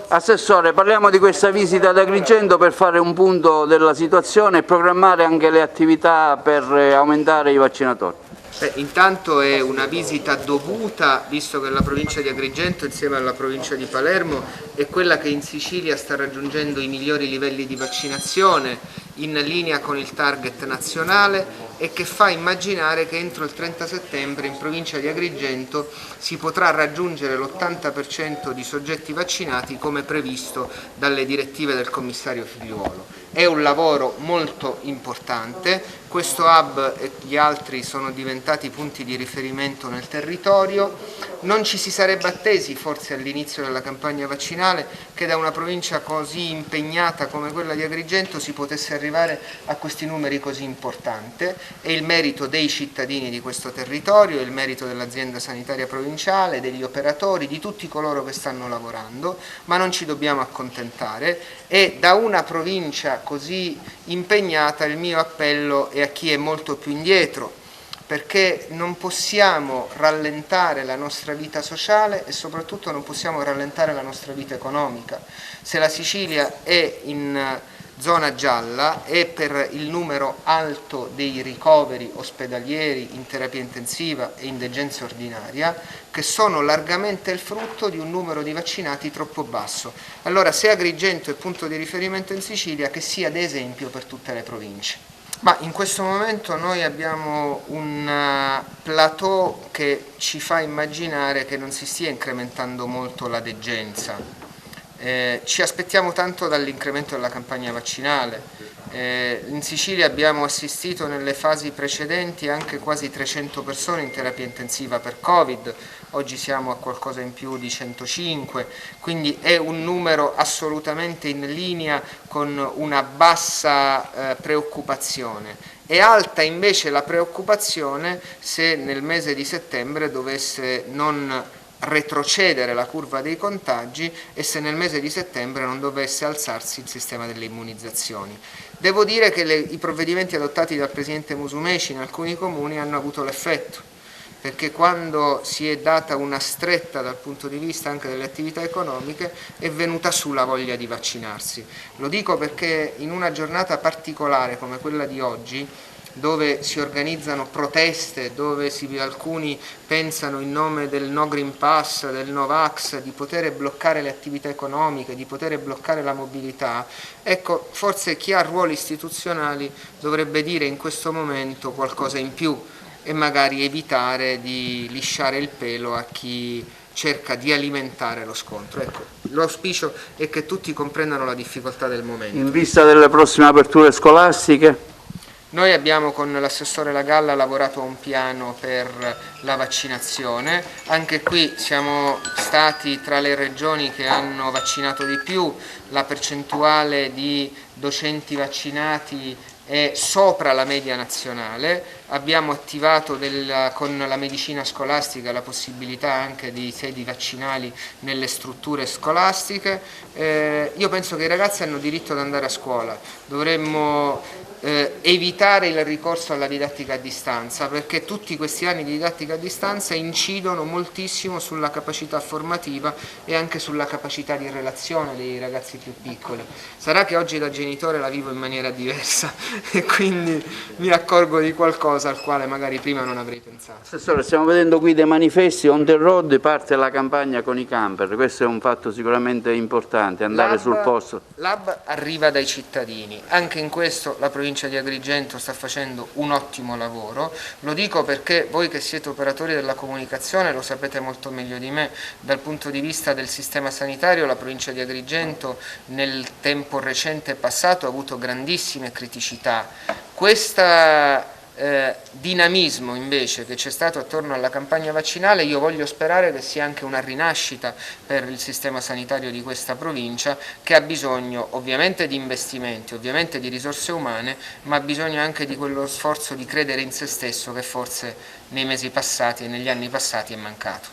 Assessore, parliamo di questa visita ad Agrigento per fare un punto della situazione e programmare anche le attività per aumentare i vaccinatori. Intanto è una visita dovuta, visto che la provincia di Agrigento insieme alla provincia di Palermo è quella che in Sicilia sta raggiungendo i migliori livelli di vaccinazione in linea con il target nazionale e che fa immaginare che entro il 30 settembre in provincia di Agrigento si potrà raggiungere l'80% di soggetti vaccinati come previsto dalle direttive del commissario Figliuolo. È un lavoro molto importante, questo hub e gli altri sono diventati punti di riferimento nel territorio, non ci si sarebbe attesi forse all'inizio della campagna vaccinale che da una provincia così impegnata come quella di Agrigento si potesse arrivare a questi numeri così importanti. È il merito dei cittadini di questo territorio, è il merito dell'azienda sanitaria provinciale, degli operatori, di tutti coloro che stanno lavorando, ma non ci dobbiamo accontentare e da una provincia così impegnata il mio appello è a chi è molto più indietro, perché non possiamo rallentare la nostra vita sociale e soprattutto non possiamo rallentare la nostra vita economica. Se la Sicilia è in zona gialla è per il numero alto dei ricoveri ospedalieri in terapia intensiva e in degenza ordinaria, che sono largamente il frutto di un numero di vaccinati troppo basso. Allora, se Agrigento è punto di riferimento in Sicilia, che sia ad esempio per tutte le province. Ma in questo momento noi abbiamo un plateau che ci fa immaginare che non si stia incrementando molto la degenza. Ci aspettiamo tanto dall'incremento della campagna vaccinale. In Sicilia abbiamo assistito nelle fasi precedenti anche quasi 300 persone in terapia intensiva per Covid, oggi siamo a qualcosa in più di 105, quindi è un numero assolutamente in linea con una bassa preoccupazione. È alta invece la preoccupazione se nel mese di settembre dovesse non retrocedere la curva dei contagi e se nel mese di settembre non dovesse alzarsi il sistema delle immunizzazioni. Devo dire che i provvedimenti adottati dal Presidente Musumeci in alcuni comuni hanno avuto l'effetto, perché quando si è data una stretta dal punto di vista anche delle attività economiche è venuta su la voglia di vaccinarsi. Lo dico perché in una giornata particolare come quella di oggi, dove si organizzano proteste, dove alcuni pensano in nome del no Green Pass, del no Vax, di poter bloccare le attività economiche, di poter bloccare la mobilità, ecco, forse chi ha ruoli istituzionali dovrebbe dire in questo momento qualcosa in più e magari evitare di lisciare il pelo a chi cerca di alimentare lo scontro. Ecco, l'auspicio è che tutti comprendano la difficoltà del momento. In vista delle prossime aperture scolastiche? Noi abbiamo con l'assessore Lagalla lavorato a un piano per la vaccinazione, anche qui siamo stati tra le regioni che hanno vaccinato di più, la percentuale di docenti vaccinati è sopra la media nazionale, abbiamo attivato con la medicina scolastica la possibilità anche di sedi vaccinali nelle strutture scolastiche. Io penso che i ragazzi hanno diritto ad andare a scuola, dovremmo evitare il ricorso alla didattica a distanza, perché tutti questi anni di didattica a distanza incidono moltissimo sulla capacità formativa e anche sulla capacità di relazione dei ragazzi più piccoli. Sarà che oggi da genitore la vivo in maniera diversa e quindi mi accorgo di qualcosa al quale magari prima non avrei pensato. Assessore, stiamo vedendo qui dei manifesti, on the road parte la campagna con i camper, questo è un fatto sicuramente importante, andare sul posto. L'hub arriva dai cittadini, anche in questo la provincia di Agrigento sta facendo un ottimo lavoro, lo dico perché voi che siete operatori della comunicazione lo sapete molto meglio di me, dal punto di vista del sistema sanitario la provincia di Agrigento nel tempo recente e passato ha avuto grandissime criticità. Questo dinamismo invece che c'è stato attorno alla campagna vaccinale, io voglio sperare che sia anche una rinascita per il sistema sanitario di questa provincia, che ha bisogno ovviamente di investimenti, ovviamente di risorse umane, ma ha bisogno anche di quello sforzo di credere in se stesso che forse nei mesi passati e negli anni passati è mancato.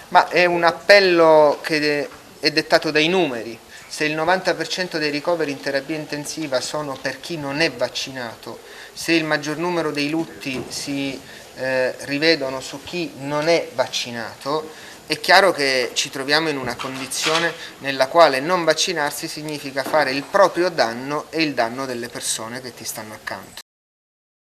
Ma è un appello che è dettato dai numeri. Se il 90% dei ricoveri in terapia intensiva sono per chi non è vaccinato, se il maggior numero dei lutti si rivedono su chi non è vaccinato, è chiaro che ci troviamo in una condizione nella quale non vaccinarsi significa fare il proprio danno e il danno delle persone che ti stanno accanto.